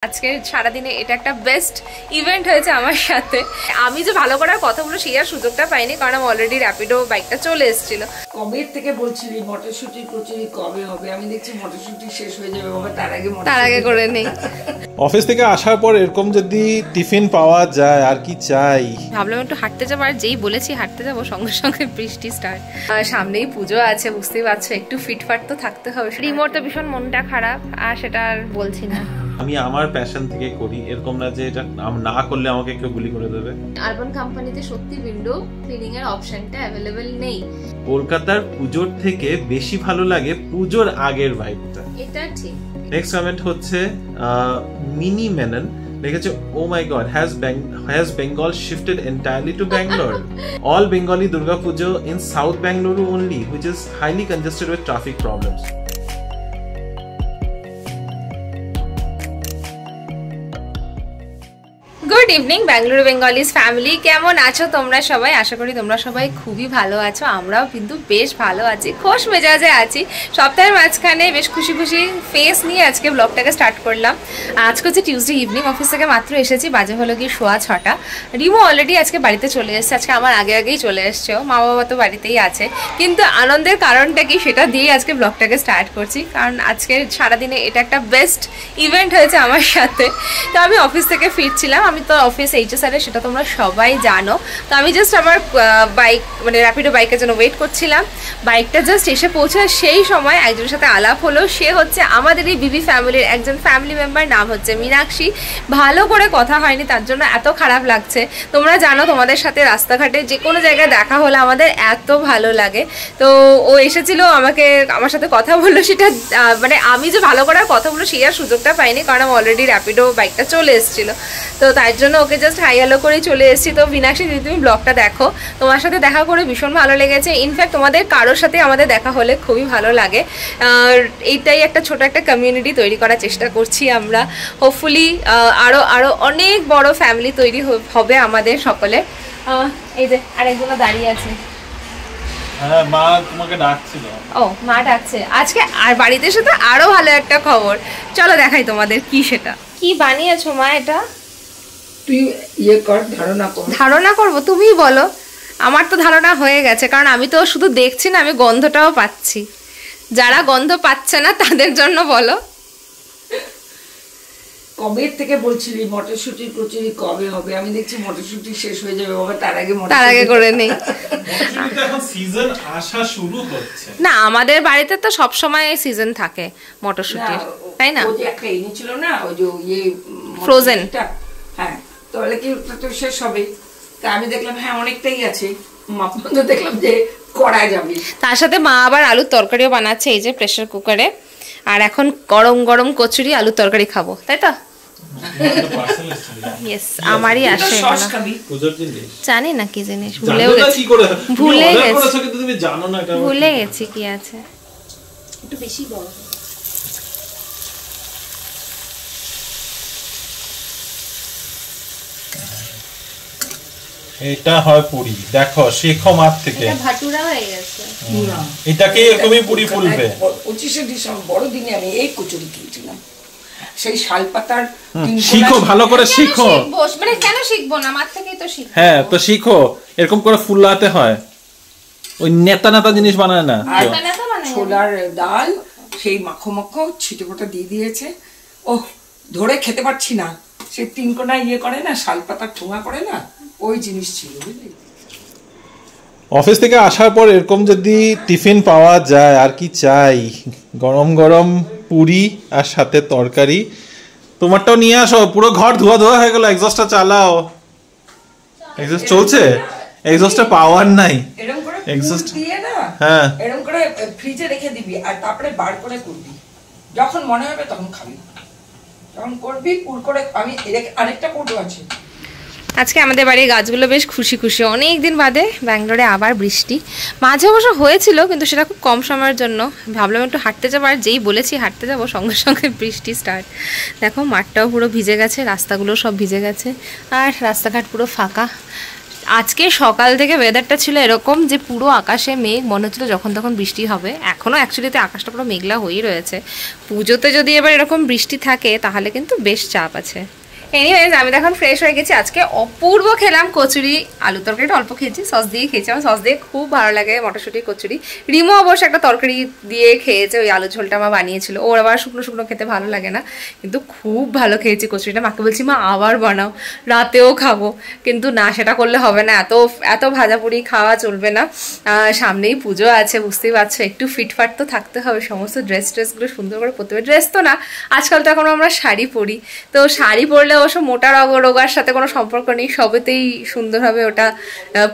আজকে সারা দিনে এটা একটা বেস্ট ইভেন্ট হয়েছে আমার সাথে। আমি যে ভালো করার কথাগুলো সেই আর সুযোগটা পাইনি, কারণ আমি অলরেডি র্যাপিডো বাইকটা চলে এসেছিল। কবে থেকে বলছিলি মটরশুটি কচুরি কবে হবে? আমি দেখছি মটরশুটি শেষ হয়ে যাবে বাবা, তার আগে করে নেই। অফিস থেকে আসার পর এরকম যদি টিফিন পাওয়া যায় আর কি চাই। ভাবলাম একটু হাঁটতে যাবো, আর যেই বলেছি হাঁটতে যাবো সঙ্গে সঙ্গে বৃষ্টি স্টার্ট। সামনেই পুজো আছে, বুঝতেই পারছো, একটু ফিটফাট তো থাকতে হবে। রিমোর তো ভীষণ মনটা খারাপ, আর সেটা আর বলছি না। আমি আমার প্যাশন থেকে করি, এরকম না যে এটা না করলে আমাকে কেউ গুলি করে দেবে। আরবান কোম্পানিতে সত্যি উইন্ডো ক্লিনিং এর অপশনটা অ্যাভেলেবল নেই। কলকাতার পুজোর থেকে বেশি ভালো লাগে পুজোর আগের ভাইবটা। এটা ঠিক। নেক্সট কমেন্ট হচ্ছে মিনি মেনন লিখেছে, oh my god, has Bengal shifted entirely to Bangalore? All Bengali Durga Pujo in South Bangalore only, which is highly congested with traffic problems. Good evening Bengaluru Bengalis family, কেমন আছো তোমরা সবাই? আশা করি তোমরা সবাই খুবই ভালো আছো। আমরাও কিন্তু বেশ ভালো আছি, খোশ মেজাজে আছি। সপ্তাহের মাঝখানে বেশ খুশি খুশি ফেস নিয়ে আজকে ব্লগটাকে স্টার্ট করলাম। আজকে হচ্ছে টিউসডে ইভিনিং, অফিস থেকে মাত্র এসেছি, বাজে হলো গিয়ে 6:15। রিমো অলরেডি আজকে বাড়িতে চলে এসেছে, আজকে আমার আগেই চলে এসছে। মা বাবা তো বাড়িতেই আছে, কিন্তু আনন্দের কারণটা কি সেটা দিয়েই আজকে ব্লগটাকে স্টার্ট করছি, কারণ আজকে সারাদিনে এটা একটা বেস্ট ইভেন্ট হয়েছে আমার সাথে। তো আমি অফিস থেকে ফিরছিলাম, আমি তো অফিস এইচএসআর এ, সেটা তোমরা সবাই জানো। তো আমি জাস্ট আমার বাইক মানে র্যাপিডো বাইকের জন্য ওয়েট করছিলাম। বাইকটা জাস্ট এসে পৌঁছে, সেই সময় একজনের সাথে আলাপ হলো। সে হচ্ছে আমাদের এই বিবি ফ্যামিলির একজন ফ্যামিলি মেম্বার, নাম হচ্ছে মীনাক্ষী। ভালো করে কথা হয়নি, তার জন্য এত খারাপ লাগছে। তোমরা জানো তোমাদের সাথে রাস্তাঘাটে যে কোনো জায়গায় দেখা হলে আমাদের এত ভালো লাগে। তো ও এসেছিল, আমার সাথে কথা বললো। সেটা মানে আমি যে ভালো করার কথাগুলো সেই আর সুযোগটা পাইনি, কারণ আমি অলরেডি র্যাপিডো বাইকটা চলে এসেছিলো। তো তার জন্য ওকে জাস্ট হাই হ্যালো করে চলে এসেছি। তো মীনাক্ষী, যদি তুমি ব্লগটা দেখো, তোমার সাথে দেখা করে ভীষণ ভালো লেগেছে। ইনফ্যাক্ট তোমাদের কারোর সাথে আমাদের দেখা হলে খুবই ভালো লাগে। এইটাই একটা ছোট একটা কমিউনিটি তৈরি করার চেষ্টা করছি আমরা। হোপফুলি আরও অনেক বড় ফ্যামিলি তৈরি হবে আমাদের সকলে। এই যে আরেকজন দাঁড়িয়ে আছে। হ্যাঁ, মা তোমাকে ডাকছিল। ও, মা ডাকছে আজকে। আর বাড়িতে এসে তো আরো ভালো একটা খবর, চলো দেখাই তোমাদের কি সেটা। কি বানিয়েছো মা এটা? তুই ইয়ে কর, ধারণা করবো, তুমিই বলো। আমার তো ধারণা হয়ে গেছে, কারণ আমি তো শুধু দেখছি না, আমি গন্ধটাও পাচ্ছি। যারা গন্ধ পাচ্ছে না তাদের জন্য বলো। কবে থেকে বলছিলি মটরশুটির কচুরি কবে হবে? আমি দেখছি মটরশুটি শেষ হয়ে যাবে বাবা, তার আগে করে নেই। এখন সিজন আসা শুরু হচ্ছে না, আমাদের বাড়িতে তো সব সময় সিজন থাকে মটরশুটির, তাই না? ওই যে একটা এনেছিল না, ওই যে ইয়ে ফ্রোজেন। হ্যাঁ, তাহলে কি তো শেষ হবে? তা আমি দেখলাম হ্যাঁ অনেকটাই আছে, মাপমন্দ দেখলাম যে করা যাবে। তার সাথে মা আবার আলুর তরকারিও বানাচ্ছে, এই যে প্রেসার কুকারে। আর এখন গরম গরম কচুরি আলুর তরকারি খাবো, তাই তো? আমারই আসে, জানি না কি জিনিস, ভুলে গেছি কি আছে। একটু বেশি বড়। এটা হয় পুরি, দেখো শেখো মাঠ থেকে। এটা ভাটুরা হয়ে গেছে। এটাকে এরকমই পুরি ফুলবে। 25শে ডিসেম্বর বড়দিনে আমি এই কচুরি খেয়েছিলাম, সেই শালপাতার। শিখো, ভালো করে শিখো। মানে কেন শিখবো না, মাঠ থেকেই তো শিখো। হ্যাঁ, তো শিখো, এরকম করে ফুলাতে হয়। ওই নেতা জিনিস বানায় না। ছোলার ডাল সেই মাখো মাখো ছিটে ফোটা দিয়ে দিয়েছে। ওহ, ধরে খেতে পারছি না। সেই 3 কোনা ইয়ে করে না, শালপাতার ঠোঙা করে না, ওই জিনিস ছিল, বুঝলি? অফিস থেকে আসার পর এরকম যদি টিফিন পাওয়া যায় আর কি চাই। গরম গরম পুরি আর সাথে তরকারি। তোমারটাও নিয়ে আসো, পুরো ঘর ধোয়া হয়ে গেল। এক্সস্টটা চালাও। এক্সস্ট চলছে, এক্সস্টে পাওয়ার নাই। এরকম করে এক্সস্ট দিয়ে না, হ্যাঁ, এরকম করে ফ্রিজে রেখে দিবি, আর তারপরে বার করে করবি। যখন মনে হবে তখন খাবি, তখন করবি পুর করে। আমি আরেকটা কৌটো আছে। আজকে আমাদের বাড়ির গাছগুলো বেশ খুশি খুশি। অনেকদিন বাদে ব্যাঙ্গালোরে আবার বৃষ্টি। মাঝে অবশ্য হয়েছিল, কিন্তু সেটা খুব কম সময়ের জন্য। ভাবলাম একটু হাঁটতে যাবো, আর যেই বলেছি হাঁটতে যাবো সঙ্গে সঙ্গে বৃষ্টি স্টার্ট। দেখো মাঠটাও পুরো ভিজে গেছে, রাস্তাগুলো সব ভিজে গেছে, আর রাস্তাঘাট পুরো ফাঁকা। আজকে সকাল থেকে ওয়েদারটা ছিল এরকম যে পুরো আকাশে মেঘ, মনে হচ্ছিল যখন তখন বৃষ্টি হবে। এখনও অ্যাকচুয়ালিতে আকাশটা পুরো মেঘলা হয়েই রয়েছে। পুজোতে যদি এবার এরকম বৃষ্টি থাকে তাহলে কিন্তু বেশ চাপ আছে। এনিওয়েজ আমি এখন ফ্রেশ হয়ে গেছি। আজকে অপূর্ব খেলাম কচুরি, আলু তরকারিটা অল্প খেয়েছি, সস দিয়ে খেয়েছি। আমার সস দিয়ে খুব ভালো লাগে মটরশুঁটি কচুরি। রিমো অবশ্য একটা তরকারি দিয়ে খেয়েছে, ওই আলু ঝোলটা মা বানিয়েছিল। ওর আবার শুকনো শুকনো খেতে ভালো লাগে না, কিন্তু খুব ভালো খেয়েছি কচুরিটা। মাকে বলছি মা আবার বানাও, রাতেও খাবো, কিন্তু না সেটা করলে হবে না, এত এত ভাজাপুরি খাওয়া চলবে না। সামনেই পুজো আছে, বুঝতেই পারছো, একটু ফিটফাট তো থাকতে হবে। সমস্ত ড্রেসগুলো সুন্দর করে পরতে হবে। ড্রেস তো না, আজকাল তো এখন আমরা শাড়ি পরি, তো শাড়ি পরলে অবশ্য মোটা রোগার সাথে কোনো সম্পর্ক নেই, সবেতেই সুন্দরভাবে ওটা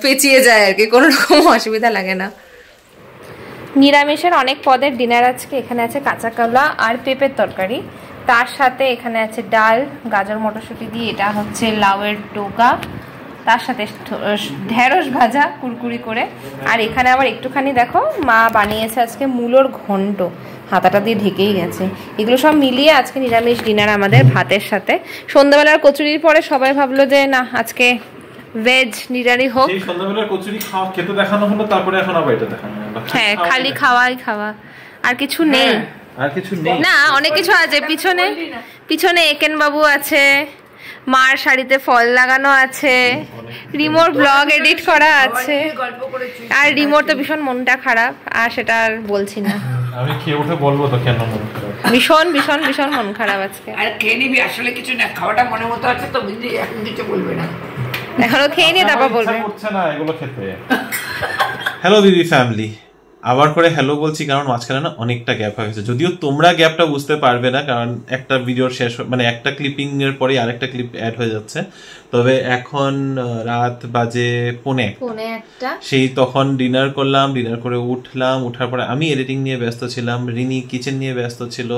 পেঁচিয়ে যায় আর কি, কোনো রকম অসুবিধা লাগে না। নিরামিষের অনেক পদের ডিনার আজকে। এখানে আছে কাঁচা কলা আর পেঁপের তরকারি, তার সাথে এখানে আছে ডাল গাজর মটরশুঁটি দিয়ে, এটা হচ্ছে লাউয়ের ডোকা, তার সাথে ঢেঁড়স ভাজা কুরকুরি করে। আর এখানে আবার একটুখানি দেখো মা বানিয়েছে আজকে মূলোর ঘন্ট, হাতাটা দিয়ে ঢেকেই গেছে। এগুলো সব মিলিয়ে আজকে নিরামিষ ডিনার আমাদের ভাতের সাথে। সন্ধ্যাবেলার কচুরির পরে সবাই ভাবলো যে না আজকে ভেজ নিরারি হোক। এই সন্ধ্যাবেলার কচুরি খাওয়া খেতে দেখানো হলো, তারপরে এখন আবার এটা দেখানো হলো। হ্যাঁ, খালি খাওয়া, আর কিছু নেই। আর কিছু নেই না, অনেক কিছু আছে। পিছনে একেন বাবু আছে, মার শাড়িতে ফল লাগানো আছে, রিমোর ব্লগ এডিট করা আছে, আর রিমোর তো ভীষণ মনটা খারাপ, আর সেটা আর বলছি না। আমি খেয়ে উঠে বলবো তো কেন মন খারাপ। ভীষণ ভীষণ ভীষণ মন খারাপ আজকে। আর খেয়ে নিবি, আসলে কিছু না, খাওয়াটা মনে মতো আছে তো, বুঝলি, এখন কিছু বলবে না, এখনো খেয়ে নিয়ে তারপর বলবে। করছে না এগুলো খেতে। হ্যালো দিদি ফ্যামিলি, আবার করে হ্যালো বলছি কারণ মাঝখানে না অনেকটা গ্যাপ হয়ে গেছে। যদিও তোমরা গ্যাপটা বুঝতে পারবে না, কারণ একটা ভিডিওর শেষ মানে একটা ক্লিপিং এর পরে আরেকটা ক্লিপ অ্যাড হয়ে যাচ্ছে। তবে এখন রাত বাজে 1:45, সেই তখন ডিনার করলাম, ডিনার করে উঠলাম, উঠার পরে আমি এডিটিং নিয়ে ব্যস্ত ছিলাম, রিনি কিচেন নিয়ে ব্যস্ত ছিল,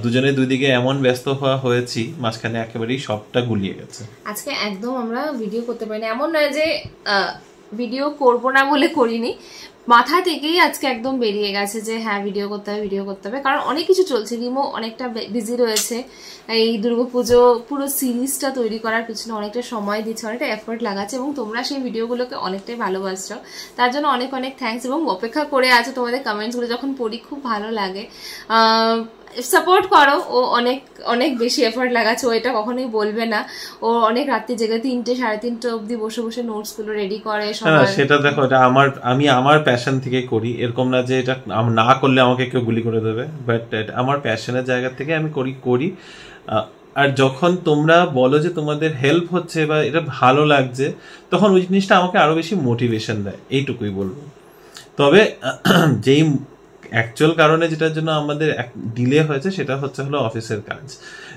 দুজনে দুই দিকে এমন ব্যস্ত হওয়া হয়েছি, মাঝখানে একেবারেই সবটা গুলিয়ে গেছে। আজকে একদম আমরা ভিডিও করতে পারিনি, এমন নয় যে ভিডিও করব না বলে করিনি, মাথা থেকেই আজকে একদম বেরিয়ে গেছে যে হ্যাঁ ভিডিও করতে হবে, কারণ অনেক কিছু চলছে। রিমো অনেকটা বিজি রয়েছে, এই দুর্গাপুজো পুরো সিরিজটা তৈরি করার পিছনে অনেকটা সময় দিচ্ছে, অনেকটা এফোর্ট লাগাচ্ছে, এবং তোমরা সেই ভিডিওগুলোকে অনেকটাই ভালোবাসছো, তার জন্য অনেক অনেক থ্যাঙ্কস। এবং অপেক্ষা করে আছো, তোমাদের কমেন্টসগুলো যখন পড়ি খুব ভালো লাগে, সাপোর্ট করো। ও অনেক অনেক বেশি এফোর্ট লাগাচ্ছে, ও এটা কখনোই বলবে না। ও অনেক রাত্রি জেগে 3টে 3:30 অবধি বসে বসে নোটসগুলো রেডি করে। সেটা দেখো, এটা আমি আমার প্যাশন থেকে করি, এরকম না যে এটা না করলে আমাকে কেউ গুলি করে দেবে, বাট আমার প্যাশনের জায়গা থেকে আমি করি। আর যখন তোমরা বলো যে তোমাদের হেল্প হচ্ছে বা এটা ভালো লাগছে, তখন ওই জিনিসটা আমাকে আরো বেশি মোটিভেশন দেয়, এইটুকুই বলবো। তবে যেই অ্যাকচুয়াল কারণে যেটার জন্য আমাদের ডিলে হয়েছে সেটা হলো অফিসের কাজ।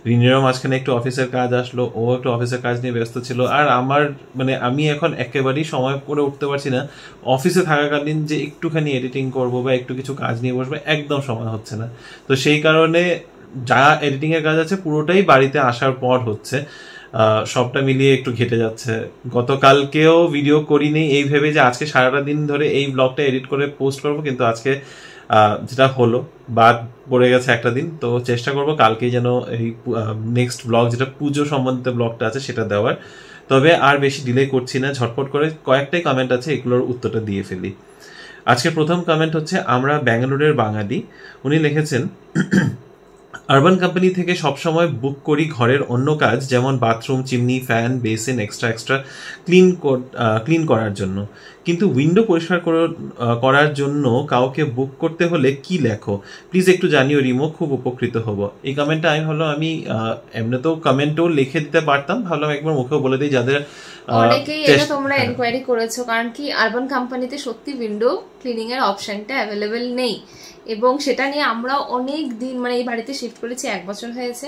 রিনেরও মাঝখানে একটু অফিসের কাজ আসলো, ও একটু অফিসের কাজ নিয়ে ব্যস্ত ছিল, আর আমার মানে আমি এখন একেবারেই সময় করে উঠতে পারছি না। অফিসে থাকাকালীন যে একটুখানি এডিটিং করবো বা একটু কিছু কাজ নিয়ে বসবো, একদম সময় হচ্ছে না। তো সেই কারণে যা এডিটিং এর কাজ আছে পুরোটাই বাড়িতে আসার পর হচ্ছে, সবটা মিলিয়ে একটু ঘেটে যাচ্ছে। গতকালকেও ভিডিও করিনি এই ভেবে যে আজকে সারাটা দিন ধরে এই ব্লগটা এডিট করে পোস্ট করবো, কিন্তু আজকে যেটা হলো বাদ পড়ে গেছে একটা দিন। তো চেষ্টা করবো কালকেই যেন এই নেক্সট ব্লগ যেটা পুজো সম্বন্ধিত ব্লগটা আছে সেটা দেওয়ার। তবে আর বেশি ডিলে করছি না, ঝটপট করে কয়েকটাই কমেন্ট আছে, এগুলোর উত্তরটা দিয়ে ফেলি। আজকে প্রথম কমেন্ট হচ্ছে আমরা ব্যাঙ্গালোরের বাঙালি, উনি লিখেছেন আরবান কোম্পানি থেকে সবসময় বুক করি ঘরের অন্য কাজ, যেমন bathroom, chimney, fan, basin extra clean করার জন্য, কিন্তু উইন্ডো পরিষ্কার করার জন্য কাউকে বুক করতে হলে কি লেখো প্লিজ একটু জানিও রিমো, খুব উপকৃত হব। এই কমেন্টটা আমি ভাবলাম আমি এমনিতেও কমেন্টও লিখে দিতে পারতাম, ভাবলাম একবার মুখেও বলে দিই যাদের অনেকেই এটা তোমরা এনকোয়ারি করেছো, কারণ কি আরবান কোম্পানিতে সত্যি উইন্ডো ক্লিনিং এর অপশনটা অ্যাভেলেবেল নেই, এবং সেটা নিয়ে আমরা অনেক দিন মানে এই বাড়িতে শিফট করেছি 1 বছর হয়েছে,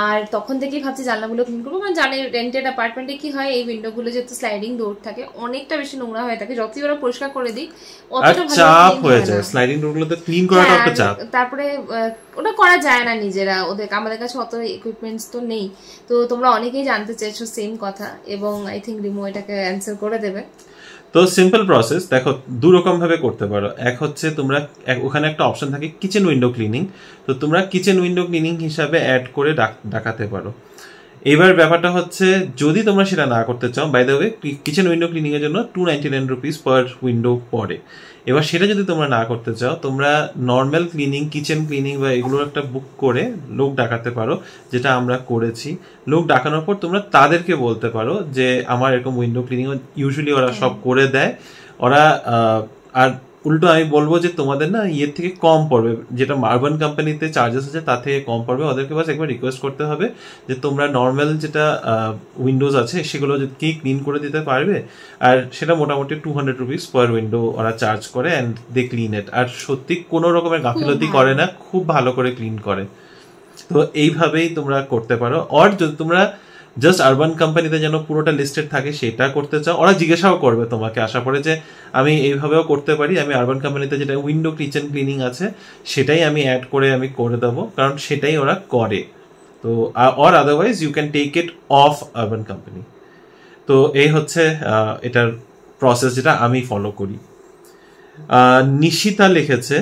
আর তখন থেকেই ভাবছি জানলাগুলো ক্লিন করবো, কারণ জানি রেন্টেড অ্যাপার্টমেন্টে কি হয় এই উইন্ডোগুলো যেহেতু স্লাইডিং ডোর থাকে অনেকটা বেশি নোংরা হয়ে থাকে, যতই ওরা পরিষ্কার করে দিই অতটা ভালো চাপ হয়ে যায়, স্লাইডিং ডোরগুলোতে ক্লিন করাটা একটা চাপ, তারপরে ওটা করা যায় না নিজেরা, আমাদের কাছে অত ইকুইপমেন্টস তো নেই। তো তোমরা অনেকেই জানতে চাইছো সেম কথা, এবং আই থিঙ্ক রিমো এটাকে অ্যান্সার করে দেবে। তো সিম্পল প্রসেস দেখো, দু রকম ভাবে করতে পারো। এক হচ্ছে তোমরা ওখানে একটা অপশন থাকে কিচেন উইন্ডো ক্লিনিং, তো তোমরা কিচেন উইন্ডো ক্লিনিং হিসাবে অ্যাড করে ডাকাতে পারো। এবার ব্যাপারটা হচ্ছে যদি তোমরা সেটা না করতে চাও, by the way kitchen window cleaning এর জন্য 299 রুপিস পার উইন্ডো পড়ে। এবার সেটা যদি তোমরা না করতে চাও, তোমরা নর্মাল ক্লিনিং, কিচেন ক্লিনিং বা এগুলোর একটা বুক করে লোক ডাকাতে পারো, যেটা আমরা করেছি। লোক ডাকানোর পর তোমরা তাদেরকে বলতে পারো যে আমার এরকম উইন্ডো ক্লিনিং, ইউজুয়ালি ওরা সব করে দেয়। ওরা আর উল্টো আমি বলবো যে তোমাদের না ইয়ের থেকে কম পড়বে, যেটা আরবান কোম্পানিতে চার্জেস আছে তার থেকে কম পড়বে। ওদেরকে বাস একবার রিকোয়েস্ট করতে হবে যে তোমরা নর্মাল যেটা উইন্ডোজ আছে সেগুলো কি ক্লিন করে দিতে পারবে, আর সেটা মোটামুটি 200 রুপিস পার উইন্ডো ওরা চার্জ করে, অ্যান্ড দে ক্লিন ইট। আর সত্যি কোনো রকমের গাফিলতি করে না, খুব ভালো করে ক্লিন করে। তো এইভাবেই তোমরা করতে পারো। আর যদি তোমরা জাস্ট আরবান কোম্পানিতে যেন পুরোটা লিস্টেড থাকে সেটা করতে চাও, ওরা জিজ্ঞাসাও করবে তোমাকে আশা করে যে আমি এইভাবেও করতে পারি, আমি আরবান কোম্পানিতে যেটা উইন্ডো কিচেন ক্লিনিং আছে সেটাই আমি অ্যাড করে আমি করে দেবো, কারণ সেটাই ওরা করে। তো or otherwise you can take it off urban company. তো এই হচ্ছে এটার প্রসেস যেটা আমি ফলো করি। নিশিতা লিখেছে,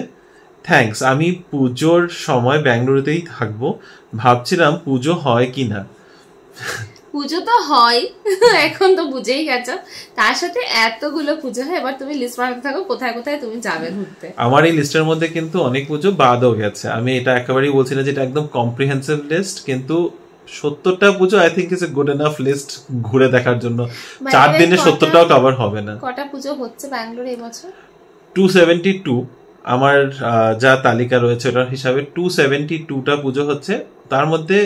থ্যাঙ্কস, আমি পুজোর সময় ব্যাঙ্গালুরুতেই থাকবো, ভাবছিলাম পুজো হয় কিনা। পুজো তো হয়, এখন তো বুঝেই গেছো, তার সাথে এতগুলো পুজো হয়। এবার তুমি লিস্ট বানাতে থাকো কোথায় কোথায় তুমি যাবে ঘুরতে। আমার এই লিস্টের মধ্যে কিন্তু অনেক পুজো বাদও গেছে, আমি এটা একেবারেই বলছি না যে এটা একদম কম্প্রিহেন্সিভ লিস্ট, কিন্তু 70টা পুজো I think is a good enough list ঘুরে দেখার জন্য। 4 দিনে 70টাও কভার হবে না। কটা পুজো হচ্ছে ব্যাঙ্গালোরে এবছর? 272 আমার যা তালিকা রয়েছে ওটার হিসাবে 272টা পুজো হচ্ছে। তার মধ্যে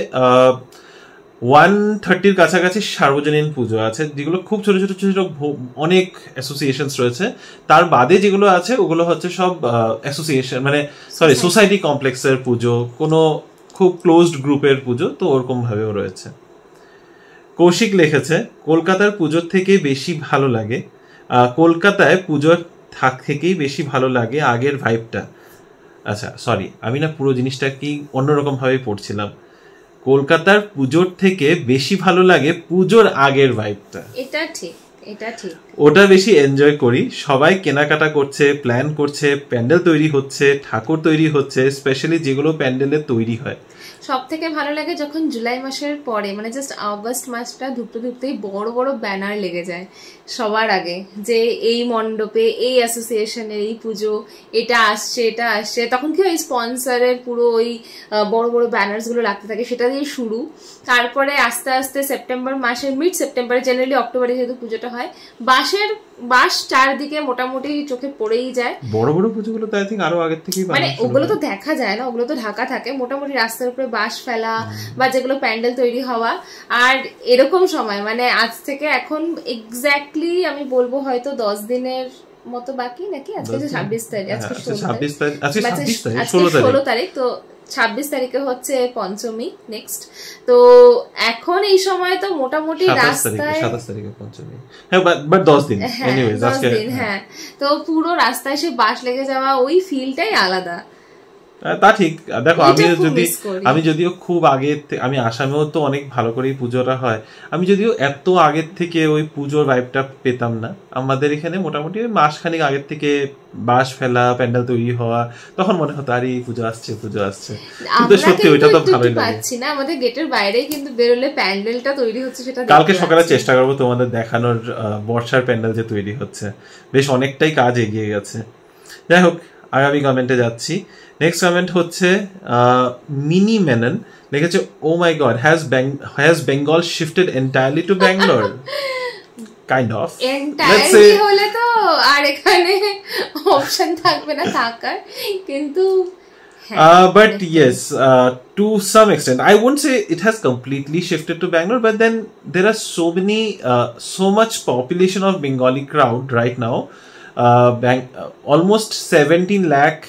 130-র কাছাকাছি সার্বজনীন পুজো আছে, যেগুলো খুব ছোট ছোট ছোট অনেক অ্যাসোসিয়েশনস রয়েছে। তার বাদে যেগুলো আছে ওগুলো হচ্ছে সব অ্যাসোসিয়েশন, মানে সরি সোসাইটি কমপ্লেক্সের পুজো, কোনো খুব ক্লোজড গ্রুপের পুজো, তো ওরকম ভাবেও রয়েছে। কৌশিক লিখেছে, কলকাতার পুজোর থেকে বেশি ভালো লাগে, কলকাতায় পুজোর থেকেই বেশি ভালো লাগে আগের ভাইবটা। আচ্ছা সরি, আমি না পুরো জিনিসটা কি অন্যরকম ভাবে পড়ছিলাম। কলকাতার পুজোর থেকে বেশি ভালো লাগে পুজোর আগের ভাইবটা। এটা ঠিক, এটা ঠিক, ওটা বেশি এনজয় করি। সবাই কেনাকাটা করছে, প্ল্যান করছে, প্যান্ডেল তৈরি হচ্ছে, ঠাকুর তৈরি হচ্ছে, স্পেশালি যেগুলো প্যান্ডেলে তৈরি হয়। সব থেকে ভালো লাগে যখন জুলাই মাসের পরে, মানে জাস্ট আগস্ট মাসটা ঢুকতে ঢুকতেই বড় বড় ব্যানার লেগে যায় সবার আগে, যে এই মণ্ডপে এই অ্যাসোসিয়েশনের এই পুজো, এটা আসছে এটা আসছে। তখন কি ওই স্পন্সরের পুরো ওই বড় বড় ব্যানার্স গুলো লাগতে থাকে, সেটা দিয়ে শুরু। তারপরে আস্তে আস্তে সেপ্টেম্বর মাসের মিড সেপ্টেম্বরে, জেনারেলি অক্টোবরে যেহেতু পুজোটা হয়, বাস চারদিকে মোটামুটি চোখে পড়েই যায়। বড় বড় পুজোগুলো তো আই থিঙ্ক আরো আগের থেকেই, মানে ওগুলো তো দেখা যায় না, ওগুলো তো ঢাকা থাকে, মোটামুটি রাস্তার উপরে বাঁশ ফেলা বা যেগুলো প্যান্ডেল তৈরি হওয়া। আর এরকম সময় মানে আজ থেকে এখন এক্স্যাক্টলি আমি বলবো হয়তো 10 দিনের মতো বাকি, নাকি আজকে 26 তারিখ, আজকে 16 তারিখ, তো 26 তারিখে হচ্ছে পঞ্চমী নেক্সট। তো এখন এই সময় তো মোটামুটি রাস্তায় 27 তারিখে পঞ্চমী, হ্যাঁ বাট 10 দিন, এনিওয়েজ আজকে হ্যাঁ, তো পুরো রাস্তায় সে বাস লেগে যাওয়া ওই ফিলটাই আলাদা। তা ঠিক। দেখো আমি যদিও খুব আগে, আমি আসামেও তো অনেক ভালো করেই পুজোটা হয়, আমি যদিও এত আগের থেকে ওই পুজোর ভাইবটা পেতাম না। আমাদের এখানে মোটামুটি মাসখানেক আগের থেকে বাঁশ ফেলা, প্যান্ডেল তৈরি হওয়া, তখন মনে হতো আরে পুজো আসছে পুজো আসছে, কিন্তু সত্যি ওইটা তো ভালোই লাগে। পাচ্ছি না, আমাদের গেটের বাইরেই কিন্তু বেরোলে প্যান্ডেলটা তৈরি হচ্ছে, সেটা কালকে সকালে চেষ্টা করবো তোমাদের দেখানোর বর্ষার প্যান্ডেল যে তৈরি হচ্ছে, বেশ অনেকটাই কাজ এগিয়ে গেছে। যাই হোক, আগামী কমেন্টে যাচ্ছি। নেক্সট কমেন্ট হচ্ছে মিনি মেনন লিখেছে, oh my God, has Bengal shifted entirely to Bangalore? Kind of, entirely হলে তো আর এখানে অপশন থাকবে না থাকার, কিন্তু but yes, to some extent I won't say it has completely shifted to Bangalore, but then there are so much population of Bengali crowd right now. Almost 17 lakh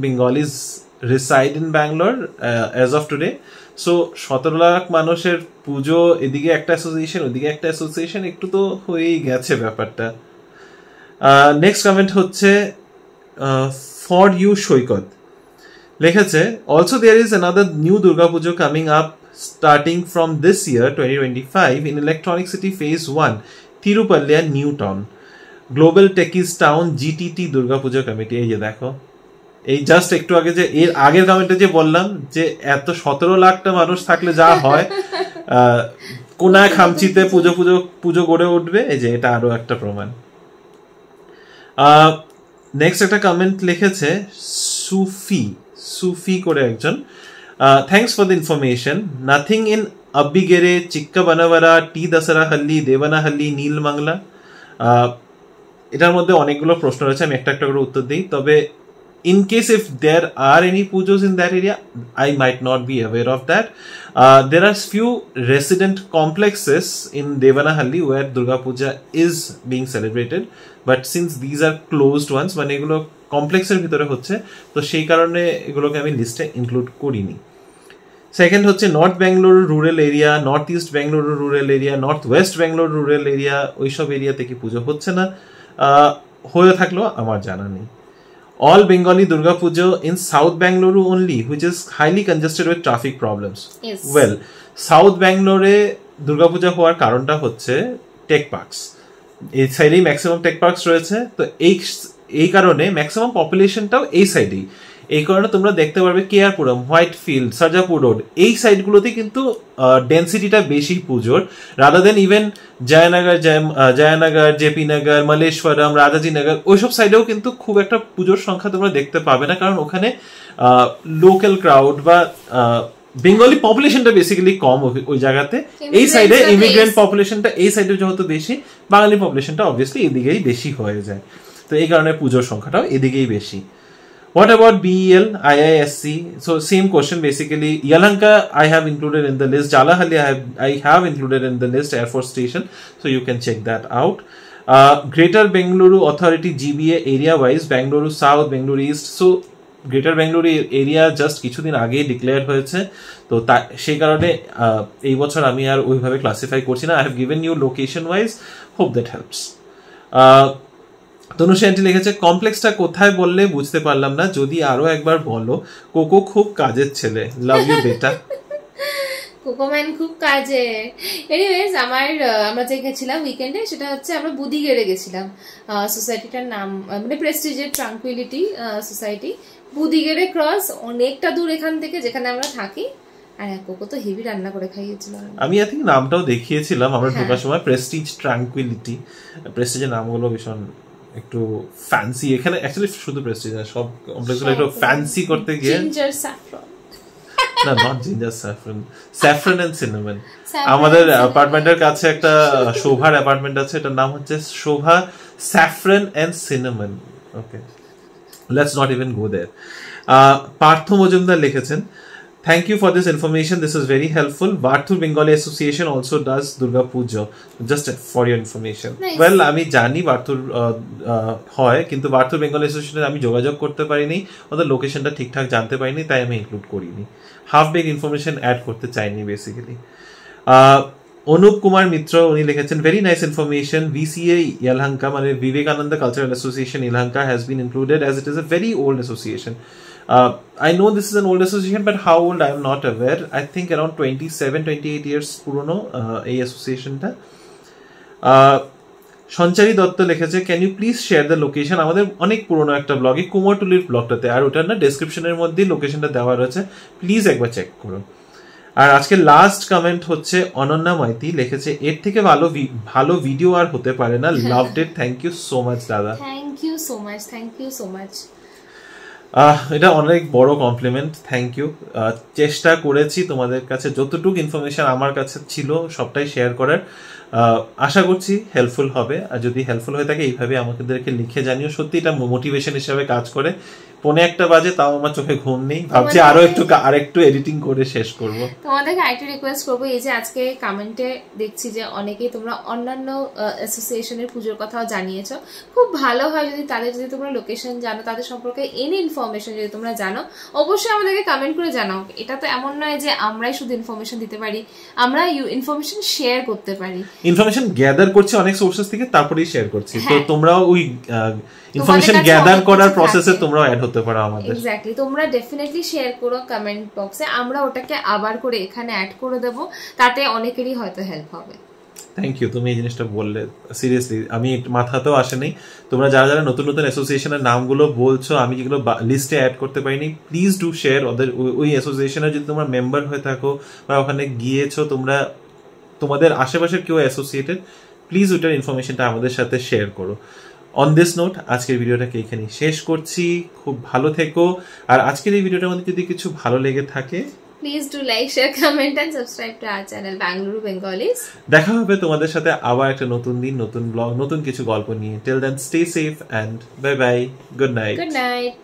Bengalis reside in Bangalore as of today. So 17 lakh মানুষের পুজো, এদিকে একটা association ওদিকে একটা association, একটু তো হয়েই গেছে ব্যাপারটা। নেক্সট কমেন্ট হচ্ছে ফর ইউ সৈকত লিখেছে, also there is another new Durga Puja coming up starting from this year 2025 in Electronic City Phase 1, Tirupalli, New Town. Global Techies Town GTT Durga Puja Committee, এই যে দেখো এই জাস্ট একটু আগে যে এর আগের কমেন্টে যে বললাম যে এত 17 লাখটা মানুষ থাকলে যা হয়, কোনায় খামচিতে পুজো গড়ে উঠবে, এই যে এটা আরো একটা প্রমাণ। নেক্সট একটা কমেন্ট লিখেছে সুফি করে একজন, thanks for the information, nothing in Abbigere, Chikka Banavara, T Dasarahalli, Devanahalli, Nelamangala. এটার মধ্যে অনেকগুলো প্রশ্ন রয়েছে, আমি একটা একটা করে উত্তর দিই। তবে in case if there are any pujos in that area, I might not be aware of that. There are few resident complexes in Devanahalli where Durga Puja is being celebrated, but since these are closed ones, মানে এগুলো কমপ্লেক্সের ভিতরে হচ্ছে, তো সেই কারণে এগুলোকে আমি লিস্টে ইনক্লুড করিনি। সেকেন্ড হচ্ছে north Bangalore rural area, north east Bangalore rural area, north West Bangalore rural area, ওইসব এরিয়াতে কি পুজো হচ্ছে না, হয়ে থাকলেও আমার জানা নেই। All Bengali Durga Puja in South Bangalore only, which is highly congested with traffic problems. Yes. Well, South Bangalore Durga Puja হওয়ার কারণটা হচ্ছে টেক পার্কস। এই সাইডেই ম্যাক্সিমাম টেক পার্কস রয়েছে, তো এই কারণে ম্যাক্সিমাম পপুলেশনটাও এই সাইডেই। এই কারণে তোমরা দেখতে পারবে কেয়ারপুরম, হোয়াইট ফিল্ড, সার্জাপুর রোড, এই সাইডগুলোতে কিন্তু ডেন্সিটিটা বেশি পুজোর, rather than even Jayanagar, JP Nagar, Malleshwaram, Rajaji Nagar, ওইসব সাইডেও কিন্তু খুব একটা পুজোর সংখ্যা তোমরা দেখতে পাবে না, কারণ ওখানে লোকাল ক্রাউড বা বেঙ্গলি পপুলেশনটা বেসিক্যালি কম ওই জায়গাতে। এই সাইডে ইমিগ্রেন্ট পপুলেশনটা এই সাইডে যেহেতু বেশি, বাঙালি পপুলেশনটা অবভিয়াসলি এদিকেই বেশি হয়ে যায়, তো এই কারণে পুজোর সংখ্যাটাও এদিকেই বেশি। What about BEL, IISC? So same question basically. Yelahanka I have included in the list. Jalahalli I have included in the list, Air Force Station. So you can check that out. Greater Bengaluru Authority GBA area wise, Bengaluru South, Bengaluru East. So Greater Bengaluru area just কিছুদিন আগে declare হয়েছে, তো সেই কারণে এই বছর আমি আর ওইভাবে ক্লাসিফাই করছি না। I have given you location wise. Hope that helps. Tanushree aunty লিখেছে কমপ্লেক্সটা কোথায় বললে বুঝতে পারলাম না, যদি আরো একবার বলো। কোকো খুব কাজের ছেলে, লাভ ইউ বেটা। কোকোম্যান খুব কাজে। এনিওয়েজ আমরা যে গেছিলাম উইকেন্ডে, সেটা হচ্ছে আমরা বুদিগেড়ে গেছিলাম। সোসাইটিটার নাম মানে প্রেস্টিজের ট্রাঙ্কুইলিটি সোসাইটি, বুদিগেড়ে ক্রস, অনেকটা দূর এখান থেকে যেখানে আমরা থাকি। আর কোকো তো হেভি রান্না করে খাইয়েছিল। আমি আই থিঙ্ক নামটাও দেখিয়েছিলাম আমরা ঢোকার সময়, প্রেস্টিজ ট্রাঙ্কুইলিটি। প্রেস্টিজের নামগুলো ভীষণ একটু ফ্যান্সি, এখানে অ্যাকচুয়ালি শুধু প্রেস্টিজ না, সব কমপ্লেক্সগুলো একটু ফ্যান্সি করতে গিয়ে জিঞ্জার স্যাফরন, না not ginger saffron, saffron and cinnamon. আমাদের অ্যাপার্টমেন্টের কাছে একটা শোভার অ্যাপার্টমেন্ট আছে, এটার নাম হচ্ছে Sobha saffron and cinnamon. Okay, let's not even go there. Partha Majumdar লিখেছেন, thank you for this information, this is very helpful. Varthur Bengali Association also does Durga Puja, just for your information. Nice. Well, আমি জানি Varthur হয়, কিন্তু Varthur Bengali Association আমি যোগাযোগ করতে পারিনি, ওদের লোকেশনটা ঠিকঠাক জানতে পারিনি, তাই আমি ইনক্লুড করিনি। হাফ বেগ ইনফরমেশন অ্যাড করতে চাইনি বেসিক্যালি। অনুপ কুমার মিত্র উনি লিখেছেন, very nice information, VCA Yelahanka মানে Vivekananda cultural association Yelahanka has been included as it is a very old association. I know this is an old association, but how old I am not aware. I think around 27-28 years পুরনো এই অ্যাসোসিয়েশনটা। সঞ্চারী দত্ত লিখেছে, can you please share the location. আমাদের অনেক পুরনো একটা ব্লগে, কুমোরটুলির ব্লগটাতে, আর ওটার না ডেসক্রিপশনের মধ্যেই লোকেশনটা দেওয়া রয়েছে, প্লিজ একবার চেক করো। আর আজকে লাস্ট কমেন্ট হচ্ছে অনন্যা মাইতি লিখেছে, এর থেকে ভালো ভিডিও আর হতে পারে না, loved it, thank you so much দাদা। Thank you so much, thank you so much. এটা অনেক বড় কমপ্লিমেন্ট, থ্যাংক ইউ। চেষ্টা করেছি তোমাদের কাছে যতটুকু ইনফরমেশন আমার কাছে ছিল সবটাই শেয়ার করার, আশা করছি হেল্পফুল হবে। আর যদি হেল্পফুল হয়ে থাকে এইভাবে আমাদেরকে লিখে জানিও, সত্যি এটা মোটিভেশন হিসাবে কাজ করে। 1:45 বাজে, তাও আমার চোখে ঘুম নেই, ভাবছি আরেকটু এডিটিং করে শেষ করব। তোমাদেরকে আরেকটু রিকোয়েস্ট করবো, এই যে আজকে কমেন্টে দেখছি যে অনেকেই তোমরা অন্যান্য অ্যাসোসিয়েশনের পুজোর কথাও জানিয়েছো, খুব ভালো হয় যদি তোমরা লোকেশন জানো, তাদের সম্পর্কে এনি ইনফরমেশন যদি তোমরা জানো, অবশ্যই আমাদেরকে কমেন্ট করে জানাও। এটা তো এমন নয় যে আমরাই শুধু ইনফরমেশন দিতে পারি, আমরা ইনফরমেশন শেয়ার করতে পারি, ইনফরমেশন গ্যাদার করছি অনেক সোর্সেস থেকে, তারপরেই শেয়ার করছি। তো তোমরাও ওই ইনফরমেশন গ্যাদার করার প্রসেসে তোমরাও অ্যাড হতে পারো আমাদের। এক্স্যাক্টলি, তোমরা ডেফিনেটলি শেয়ার করো কমেন্ট বক্সে, আমরা ওটাকে আবার করে এখানে অ্যাড করে দেব, তাতে অনেকেরই হয়তো হেল্প হবে। থ্যাংক ইউ, তুমি এই জিনিসটা বললে সিরিয়াসলি আমি মাথাতেও আসেনি। তোমরা যারা যারা নতুন নতুন অ্যাসোসিয়েশনের নামগুলো বলছো, আমি যেগুলো লিস্টে অ্যাড করতে পারিনি, প্লিজ ডু শেয়ার। ওদের ওই অ্যাসোসিয়েশনের যদি তোমরা মেম্বার হয়ে থাকো বা ওখানে গিয়েছো, তোমরা তোমাদের আশেপাশের কেউ অ্যাসোসিয়েটেড, প্লিজ ওইটার ইনফরমেশনটা আমাদের সাথে শেয়ার করো। অন দিস নোট আজকের ভিডিওটাকে এখানেই শেষ করছি। খুব ভালো থেকো। আর আজকের এই ভিডিওটার মধ্যে যদি কিছু ভালো লেগে থাকে, please do like, share, comment and subscribe to our channel Bengaluru Bengalis. দেখা হবে তোমাদের সাথে আবার একটা নতুন দিন, নতুন ব্লগ, নতুন কিছু গল্প নিয়ে। Till then stay safe and bye bye, good night. Good night.